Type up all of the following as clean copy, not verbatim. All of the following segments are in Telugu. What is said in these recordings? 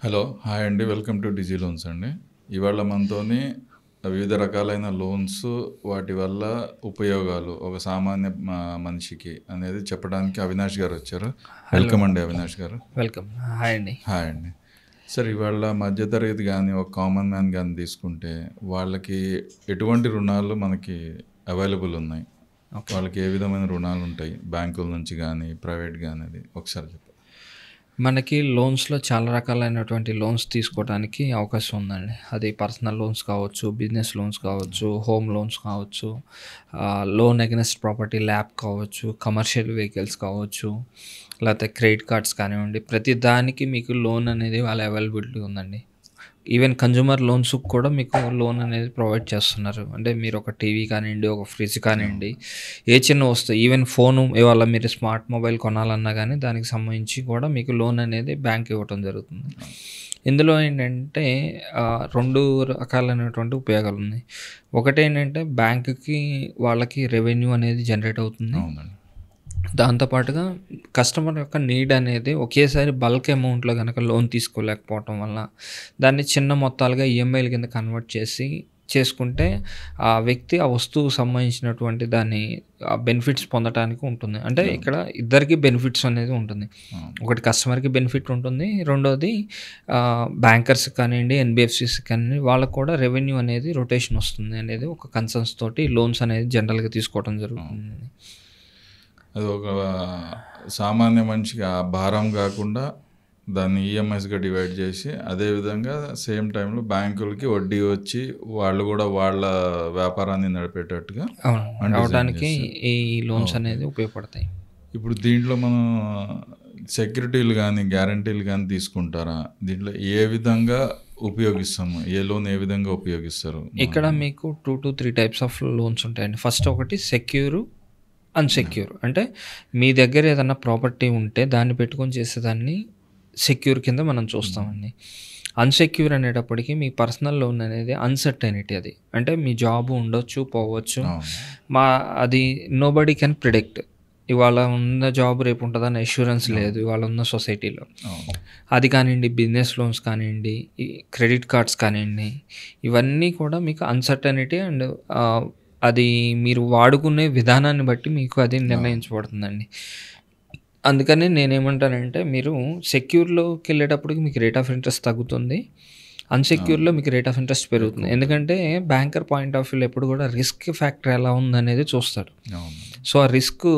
హలో, హాయ్ అండి. వెల్కమ్ టు డిజీ లోన్స్ అండి. ఇవాళ మనతోని వివిధ రకాలైన లోన్స్, వాటి వల్ల ఉపయోగాలు ఒక సామాన్య మనిషికి అనేది చెప్పడానికి అవినాష్ గారు వచ్చారు. హలో వెల్కమ్ అండి అవినాష్ గారు. వెల్కమ్. హాయ్ అండి. హాయ్ అండి. సార్, ఇవాళ మధ్యతరగతి కానీ ఒక కామన్ మ్యాన్ కానీ తీసుకుంటే వాళ్ళకి ఎటువంటి రుణాలు మనకి అవైలబుల్ ఉన్నాయి? వాళ్ళకి ఏ విధమైన రుణాలు ఉంటాయి బ్యాంకుల నుంచి కానీ ప్రైవేట్ కానీ? అది ఒకసారి చెప్పండి. మనకి లోన్స్లో చాలా రకాలైనటువంటి లోన్స్ తీసుకోవడానికి అవకాశం ఉందండి. అది పర్సనల్ లోన్స్ కావచ్చు, బిజినెస్ లోన్స్ కావచ్చు, హోమ్ లోన్స్ కావచ్చు, లోన్ అగెన్స్ట్ ప్రాపర్టీ ల్యాబ్ కావచ్చు, కమర్షియల్ వెహికల్స్ కావచ్చు, లేకపోతే క్రెడిట్ కార్డ్స్ కానివ్వండి. ప్రతి దానికి మీకు లోన్ అనేది వాళ్ళ అవైలబిలిటీ ఉందండి. ఈవెన్ కన్జ్యూమర్ లోన్స్ కూడా మీకు లోన్ అనేది ప్రొవైడ్ చేస్తున్నారు. అంటే మీరు ఒక టీవీ కానివ్వండి, ఒక ఫ్రిడ్జ్ కానివ్వండి, ఏ చిన్న వస్తువు, ఈవెన్ ఫోను ఇవాళ మీరు స్మార్ట్ మొబైల్ కొనాలన్నా కానీ దానికి సంబంధించి కూడా మీకు లోన్ అనేది బ్యాంక్ ఇవ్వటం జరుగుతుంది. ఇందులో ఏంటంటే రెండు రకాలైనటువంటి ఉపయోగాలు ఉన్నాయి. ఒకటేంటంటే బ్యాంకుకి వాళ్ళకి రెవెన్యూ అనేది జనరేట్ అవుతుంది. దాంతోపాటుగా కస్టమర్ యొక్క నీడ్ అనేది ఒకేసారి బల్క్ అమౌంట్లో కనుక లోన్ తీసుకోలేకపోవటం వల్ల దాన్ని చిన్న మొత్తాలుగా ఈఎంఐల కింద కన్వర్ట్ చేసుకుంటే ఆ వ్యక్తి ఆ వస్తువుకు సంబంధించినటువంటి దాన్ని బెనిఫిట్స్ పొందడానికి ఉంటుంది. అంటే ఇక్కడ ఇద్దరికి బెనిఫిట్స్ అనేది ఉంటుంది. ఒకటి కస్టమర్కి బెనిఫిట్ ఉంటుంది, రెండోది బ్యాంకర్స్ కానివ్వండి, ఎన్బిఎఫ్సిస్ కానివ్వండి, వాళ్ళకు కూడా రెవెన్యూ అనేది రొటేషన్ వస్తుంది అనేది ఒక కన్సర్న్స్ తోటి లోన్స్ అనేది జనరల్గా తీసుకోవడం జరుగుతుంది. అది ఒక సామాన్య మనిషికి ఆ భారం కాకుండా దాన్ని ఈఎంఐస్గా డివైడ్ చేసి, అదేవిధంగా సేమ్ టైంలో బ్యాంకులకి వడ్డీ వచ్చి వాళ్ళు కూడా వాళ్ళ వ్యాపారాన్ని నడిపేటట్టుగా అవడానికి ఈ లోన్స్ అనేది ఉపయోగపడతాయి. ఇప్పుడు దీంట్లో మనం సెక్యూరిటీలు కానీ గ్యారంటీలు కానీ తీసుకుంటారా? దీంట్లో ఏ విధంగా ఉపయోగిస్తాము? ఏ లోన్ ఏ విధంగా ఉపయోగిస్తారు? ఇక్కడ మీకు 2 to 3 టైప్స్ ఆఫ్ లోన్స్ ఉంటాయండి. ఫస్ట్ ఒకటి సెక్యూర్, అన్సెక్యూర్. అంటే మీ దగ్గర ఏదన్నా ప్రాపర్టీ ఉంటే దాన్ని పెట్టుకొని చేసేదాన్ని సెక్యూర్ కింద మనం చూస్తామండి. అన్సెక్యూర్ అనేటప్పటికీ మీ పర్సనల్ లోన్ అనేది అన్సర్టైనిటీ. అది అంటే మీ జాబ్ ఉండొచ్చు, పోవచ్చు. అది నోబడీ కెన్ ప్రిడిక్ట్. ఇవాళ ఉన్న జాబ్ రేపు ఉంటుందని అష్యూరెన్స్ లేదు ఇవాళ ఉన్న సొసైటీలో. అది కానివ్వండి, బిజినెస్ లోన్స్ కానివ్వండి, క్రెడిట్ కార్డ్స్ కానివ్వండి, ఇవన్నీ కూడా మీకు అన్సర్టైనిటీ అండ్ అది మీరు వాడుకునే విధానాన్ని బట్టి మీకు అది నిర్ణయించబడుతుందండి. అందుకని నేనేమంటానంటే మీరు సెక్యూర్లోకి వెళ్ళేటప్పటికి మీకు రేట్ ఆఫ్ ఇంట్రెస్ట్ తగ్గుతుంది, అన్సెక్యూర్లో మీకు రేట్ ఆఫ్ ఇంట్రెస్ట్ పెరుగుతుంది. ఎందుకంటే బ్యాంకర్ పాయింట్ ఆఫ్ వ్యూలో ఎప్పుడు కూడా రిస్క్ ఫ్యాక్టర్ ఎలా ఉందనేది చూస్తాడు. సో ఆ రిస్క్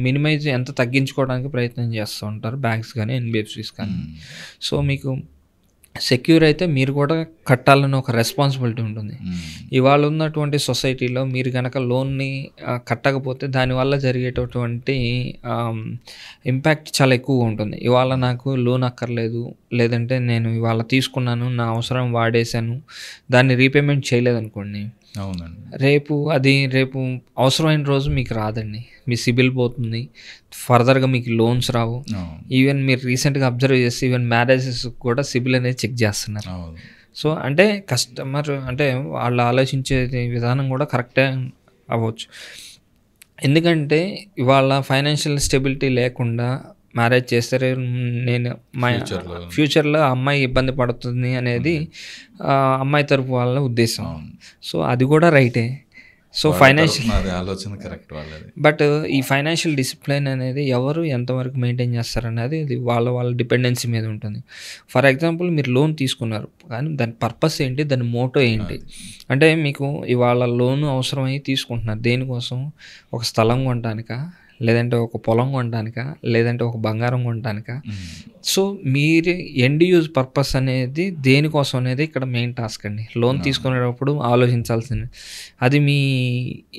మినిమైజ్ ఎంత తగ్గించుకోవడానికి ప్రయత్నం చేస్తూ ఉంటారు బ్యాంక్స్ కానీ ఎన్బిఎఫ్సిస్ కానీ. సో మీకు సెక్యూర్ అయితే మీరు కూడా కట్టాలని ఒక రెస్పాన్సిబిలిటీ ఉంటుంది. ఇవాళ ఉన్నటువంటి సొసైటీలో మీరు కనుక లోన్ని కట్టకపోతే దానివల్ల జరిగేటటువంటి ఇంపాక్ట్ చాలా ఎక్కువగా ఉంటుంది. ఇవాళ నాకు లోన్ అక్కర్లేదు, లేదంటే నేను ఇవాళ తీసుకున్నాను, నా అవసరం వాడేశాను, దాన్ని రీపేమెంట్ చేయలేదనుకోండి, అవునండి, రేపు అవసరమైన రోజు మీకు రాదండి. మీ సిబిల్ పోతుంది, ఫర్దర్గా మీకు లోన్స్ రావు. ఈవెన్ మీరు రీసెంట్గా అబ్జర్వ్ చేస్తే ఈవెన్ మ్యారేజెస్ కూడా సిబిల్ అనేది చెక్ చేస్తున్నారు. సో అంటే కస్టమర్ అంటే వాళ్ళు ఆలోచించే విధానం కూడా కరెక్టే అవ్వచ్చు. ఎందుకంటే ఇవాళ ఫైనాన్షియల్ స్టెబిలిటీ లేకుండా మ్యారేజ్ చేస్తే నేను మా ఫ్యూచర్లో అమ్మాయి ఇబ్బంది పడుతుంది అనేది అమ్మాయి తరపు వాళ్ళ ఉద్దేశం. సో అది కూడా రైటే. సో ఫైనాన్షియల్ ఆలోచన కరెక్ట్ వాళ్ళది. బట్ ఈ ఫైనాన్షియల్ డిసిప్లిన్ అనేది ఎవరు ఎంతవరకు మెయింటైన్ చేస్తారనేది ఇది వాళ్ళ డిపెండెన్సీ మీద ఉంటుంది. ఫర్ ఎగ్జాంపుల్ మీరు లోన్ తీసుకున్నారు, కానీ దాని పర్పస్ ఏంటి, దాని మోటో ఏంటి? అంటే మీకు ఇవాళ లోన్ అవసరమై తీసుకుంటున్నారు దేనికోసం? ఒక స్థలం కొనడానికా, లేదంటే ఒక పొలం కొనడానికా, లేదంటే ఒక బంగారం కొనడానికా? సో మీరు ఎండ్ యూజ్ పర్పస్ అనేది దేనికోసం అనేది ఇక్కడ మెయిన్ టాస్క్ అండి. లోన్ తీసుకునేటప్పుడు ఆలోచించాల్సింది అది. మీ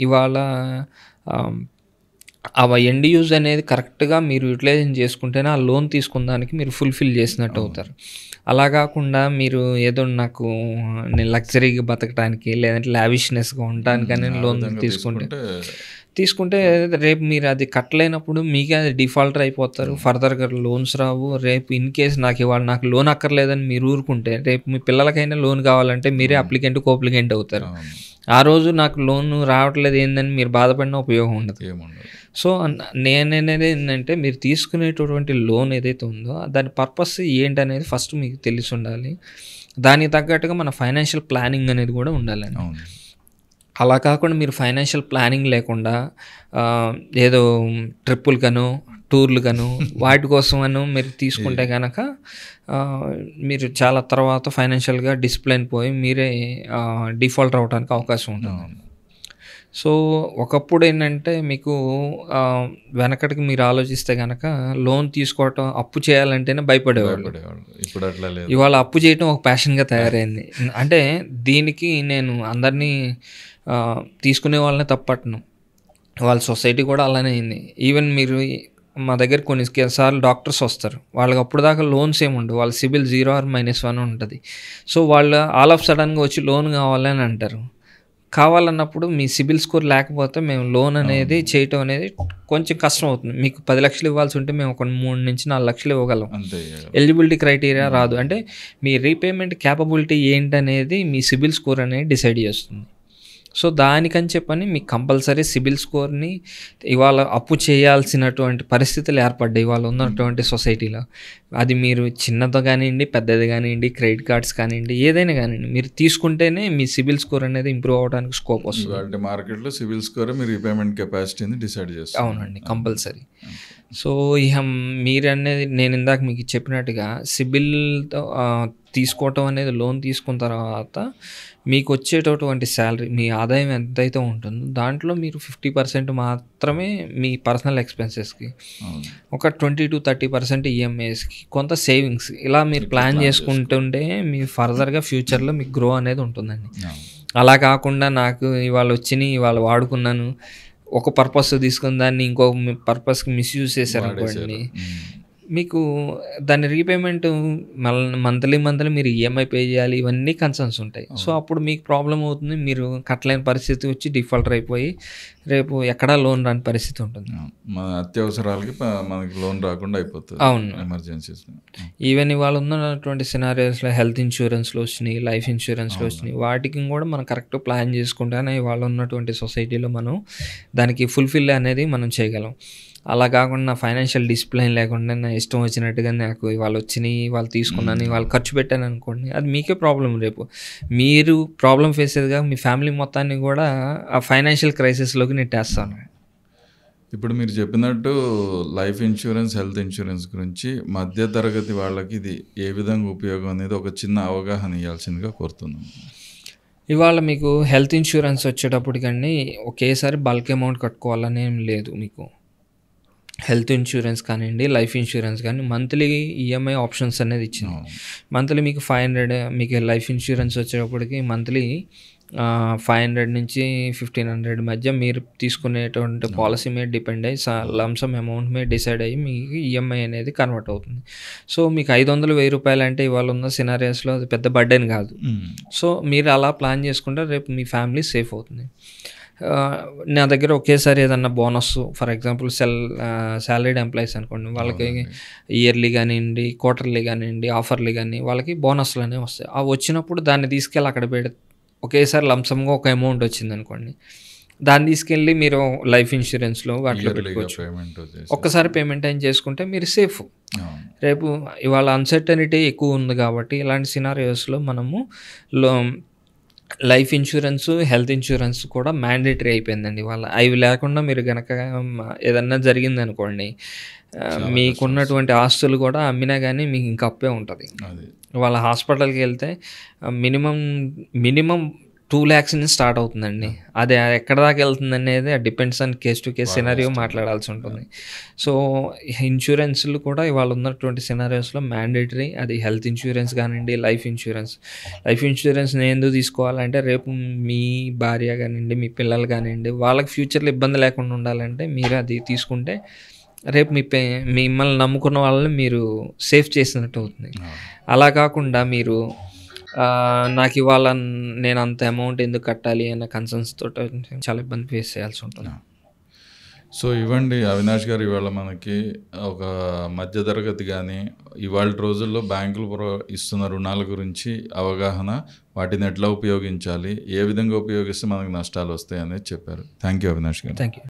ఇవాళ ఆ ఎండ్ యూజ్ అనేది కరెక్ట్గా మీరు యూటిలైజేషన్ చేసుకుంటేనే ఆ లోన్ తీసుకున్నానికి మీరు ఫుల్ఫిల్ చేసినట్టు అవుతారు. అలా కాకుండా మీరు ఏదో నేను లగ్జరీగా బతకడానికి, లేదంటే లావిష్నెస్గా ఉండడానికని లోన్ తీసుకుంటే తీసుకుంటే రేపు మీరు అది కట్టలేనప్పుడు మీకే అది డిఫాల్టర్ అయిపోతారు, ఫర్దర్గా లోన్స్ రావు. రేపు ఇన్ కేస్ నాకు లోన్ అక్కర్లేదని మీరు ఊరుకుంటే రేపు మీ పిల్లలకైనా లోన్ కావాలంటే మీరే అప్లికెంట్ కోప్లికెంట్ అవుతారు. ఆ రోజు నాకు లోన్ రావట్లేదు ఏందని మీరు బాధపడిన ఉపయోగం ఉండదు. సో నేననేది ఏంటంటే మీరు తీసుకునేటటువంటి లోన్ ఏదైతే ఉందో దాని పర్పస్ ఏంటనేది ఫస్ట్ మీకు తెలిసి ఉండాలి. దానికి తగ్గట్టుగా మన ఫైనాన్షియల్ ప్లానింగ్ అనేది కూడా ఉండాలండి. అలా కాకుండా మీరు ఫైనాన్షియల్ ప్లానింగ్ లేకుండా ఏదో ట్రిప్పులకను టూర్లుకను వాటి కోసమను మీరు తీసుకుంటే కనుక మీరు చాలా తర్వాత ఫైనాన్షియల్గా డిసిప్లిన్ పోయి మీరే డిఫాల్ట్ అవ్వడానికి అవకాశం ఉంటుంది. సో ఒకప్పుడు ఏంటంటే మీకు వెనకటికి మీరు ఆలోచిస్తే కనుక లోన్ తీసుకోవటం, అప్పు చేయాలంటేనే భయపడేవాళ్ళు. ఇప్పుడు అట్లా లేదు. ఇవాళ అప్పు చేయటం ఒక ప్యాషన్గా తయారైంది. అంటే దీనికి నేను అందరినీ తీసుకునే వాళ్ళనే తప్పట్టను, వాళ్ళ సొసైటీ కూడా అలానే అయింది. ఈవెన్ మీరు మా దగ్గర కొన్నిసార్లు డాక్టర్స్ వస్తారు, వాళ్ళకి అప్పుడు దాకా లోన్స్ ఏముండవు, వాళ్ళ సిబిల్ 0 or -1 ఉంటుంది. సో వాళ్ళు ఆల్ ఆఫ్ సడన్గా వచ్చి లోన్ కావాలని అంటారు. కావాలన్నప్పుడు మీ సిబిల్ స్కోర్ లేకపోతే మేము లోన్ అనేది చేయటం అనేది కొంచెం కష్టం అవుతుంది. మీకు 10 లక్షలు ఇవ్వాల్సి ఉంటే మేము ఒక 3 నుంచి 4 లక్షలు ఇవ్వగలం. ఎలిజిబిలిటీ క్రైటీరియా రాదు. అంటే మీ రీపేమెంట్ క్యాపబిలిటీ ఏంటనేది మీ సిబిల్ స్కోర్ అనేది డిసైడ్ చేస్తుంది. సో దానికని చెప్పని మీకు కంపల్సరీ సిబిల్ స్కోర్ని ఇవాళ అప్పు చేయాల్సినటువంటి పరిస్థితులు ఏర్పడ్డాయి ఇవాళ ఉన్నటువంటి సొసైటీలో. అది మీరు చిన్నది కానివ్వండి, పెద్దది కానివ్వండి, క్రెడిట్ కార్డ్స్ కానివ్వండి, ఏదైనా కానివ్వండి, మీరు తీసుకుంటేనే మీ సిబిల్ స్కోర్ అనేది ఇంప్రూవ్ అవ్వడానికి స్కోప్ వస్తుంది. మార్కెట్లో సిబిల్ స్కోర్ మీ రీపేమెంట్ కెపాసిటీని డిసైడ్ చేస్తారు. అవునండి, కంపల్సరీ. సో ఇక మీరనేది నేను ఇందాక మీకు చెప్పినట్టుగా సిబిల్తో తీసుకోవటం అనేది, లోన్ తీసుకున్న తర్వాత మీకు వచ్చేటటువంటి శాలరీ, మీ ఆదాయం ఎంతైతే ఉంటుందో దాంట్లో మీరు 50% మాత్రమే మీ పర్సనల్ ఎక్స్పెన్సెస్కి, ఒక 20-30% ఈఎంఐస్కి, కొంత సేవింగ్స్, ఇలా మీరు ప్లాన్ చేసుకుంటుంటే మీ ఫర్దర్గా ఫ్యూచర్లో మీకు గ్రో అనేది ఉంటుందండి. అలా కాకుండా నాకు ఇవాళ వచ్చినాయి ఇవాళ వాడుకున్నాను, ఒక పర్పస్ తీసుకుని దాన్ని ఇంకో పర్పస్కి మిస్యూజ్ చేశారనుకోండి, మీకు దాని రీపేమెంట్ మంత్లీ మీరు ఈఎంఐ పే చేయాలి, ఇవన్నీ కన్సర్న్స్ ఉంటాయి. సో అప్పుడు మీకు ప్రాబ్లం అవుతుంది, మీరు కట్టలేని పరిస్థితి వచ్చి డిఫాల్టర్ అయిపోయి రేపు ఎక్కడా లోన్ రాని పరిస్థితి ఉంటుంది. మన అత్యవసరాలకి మనకి లోన్ రాకుండా అయిపోతుంది. అవును, ఎమర్జెన్సీస్. ఈవెన్ ఇవాళ ఉన్నటువంటి సినారియోస్లో హెల్త్ ఇన్సూరెన్స్లో వచ్చినాయి, లైఫ్ ఇన్సూరెన్స్లో వచ్చినాయి, వాటికి కూడా మనం కరెక్ట్ ప్లాన్ చేసుకుంటేనే ఇవాళ ఉన్నటువంటి సొసైటీలో మనం దానికి ఫుల్ఫిల్ అనేది మనం చేయగలం. అలా కాకుండా ఫైనాన్షియల్ డిసిప్లిన్ లేకుండా నా ఇష్టం వచ్చినట్టుగా నాకు వాళ్ళు వచ్చినాయి, వాళ్ళు తీసుకున్నాను, వాళ్ళు ఖర్చు పెట్టాను అనుకోండి, అది మీకే ప్రాబ్లం. రేపు మీరు ప్రాబ్లం ఫేస్ అయ్యేదిగా మీ ఫ్యామిలీ మొత్తాన్ని కూడా ఆ ఫైనాన్షియల్ క్రైసిస్లోకి నెట్టేస్తాను. ఇప్పుడు మీరు చెప్పినట్టు లైఫ్ ఇన్సూరెన్స్, హెల్త్ ఇన్సూరెన్స్ గురించి మధ్య తరగతి వాళ్ళకి ఇది ఏ విధంగా ఉపయోగం అనేది ఒక చిన్న అవగాహన ఇవ్వాల్సిందిగా కోరుతున్నాం. ఇవాళ మీకు హెల్త్ ఇన్సూరెన్స్ వచ్చేటప్పటికండి ఒకేసారి బల్క్ అమౌంట్ కట్టుకోవాలని ఏం లేదు. మీకు హెల్త్ ఇన్సూరెన్స్ కానివ్వండి, లైఫ్ ఇన్సూరెన్స్ కానీ మంత్లీ ఈఎంఐ ఆప్షన్స్ అనేది ఇచ్చింది. మంత్లీ మీకు 500, మీకు లైఫ్ ఇన్సూరెన్స్ వచ్చేటప్పటికి మంత్లీ 500 నుంచి 1500 మధ్య మీరు తీసుకునేటువంటి పాలసీ మీద డిపెండ్ అయ్యి లంసమ్ అమౌంట్ మీద డిసైడ్ అయ్యి మీకు ఈఎంఐ అనేది కన్వర్ట్ అవుతుంది. సో మీకు 500-1000 రూపాయలు అంటే ఇవాళ ఉన్న సినారియోస్లో అది పెద్ద బర్డెన్ కాదు. సో మీరు అలా ప్లాన్ చేసుకుంటే రేపు మీ ఫ్యామిలీ సేఫ్ అవుతుంది. నా దగ్గర ఒకేసారి ఏదన్నా bonus, for example salaried employees అనుకోండి, వాళ్ళకి ఇయర్లీ కానివ్వండి, క్వార్టర్లీ కానివ్వండి, ఆఫర్లీ కానీ వాళ్ళకి బోనస్లు అనేవి వస్తాయి. అవి వచ్చినప్పుడు దాన్ని తీసుకెళ్ళి అక్కడ ఒకేసారి లంసమ్గా ఒక అమౌంట్ వచ్చింది అనుకోండి, దాన్ని తీసుకెళ్ళి మీరు లైఫ్ ఇన్సూరెన్స్లో వాటిలో పెట్టుకోవచ్చు. ఒక్కసారి పేమెంట్ అయిన చేసుకుంటే మీరు సేఫ్. రేపు ఇవాళ అన్సర్టనిటీ ఎక్కువ ఉంది కాబట్టి ఇలాంటి సినారియోస్లో మనము లైఫ్ ఇన్సూరెన్స్, హెల్త్ ఇన్సూరెన్స్ కూడా మ్యాండేటరీ అయిపోయిందండి. వాళ్ళ అవి లేకుండా మీరు కనుక ఏదన్నా జరిగింది అనుకోండి, మీకున్నటువంటి ఆస్తులు కూడా అమ్మినా కానీ మీకు ఇంకా అప్పే ఉంటుంది. వాళ్ళ హాస్పిటల్కి వెళ్తే మినిమం 2 lakhs నుంచి స్టార్ట్ అవుతుందండి. అది ఎక్కడ దాకా వెళ్తుంది అనేది depends on case to case scenario మాట్లాడాల్సి ఉంటుంది. సో ఇన్సూరెన్స్లు కూడా ఇవాళ ఉన్నటువంటి సినారియోస్లో మ్యాండేటరీ. అది హెల్త్ ఇన్సూరెన్స్ కానివ్వండి, లైఫ్ ఇన్సూరెన్స్. లైఫ్ ఇన్సూరెన్స్ని ఎందుకు తీసుకోవాలంటే రేపు మీ భార్య కానివ్వండి, మీ పిల్లలు కానివ్వండి, వాళ్ళకి ఫ్యూచర్లో ఇబ్బంది లేకుండా ఉండాలంటే మీరు అది తీసుకుంటే రేపు మిమ్మల్ని నమ్ముకున్న వాళ్ళని మీరు సేఫ్ చేసినట్టు అవుతుంది. అలా కాకుండా మీరు నాకు ఇవాళ నేను అంత అమౌంట్ ఎందుకు కట్టాలి అన్న కన్సర్న్స్ తోటి చాలా ఇబ్బంది ఫేస్ చేయాల్సి ఉంటుంది. సో ఇవ్వండి అవినాష్ గారు, ఇవాళ మనకి ఒక మధ్యతరగతి కానీ ఇవాళ రోజుల్లో బ్యాంకులు ఇస్తున్న రుణాల గురించి అవగాహన, వాటిని ఎట్లా ఉపయోగించాలి, ఏ విధంగా ఉపయోగిస్తే మనకు నష్టాలు వస్తాయి అనేది చెప్పారు. థ్యాంక్ యూ అవినాష్ గారు. Thank you.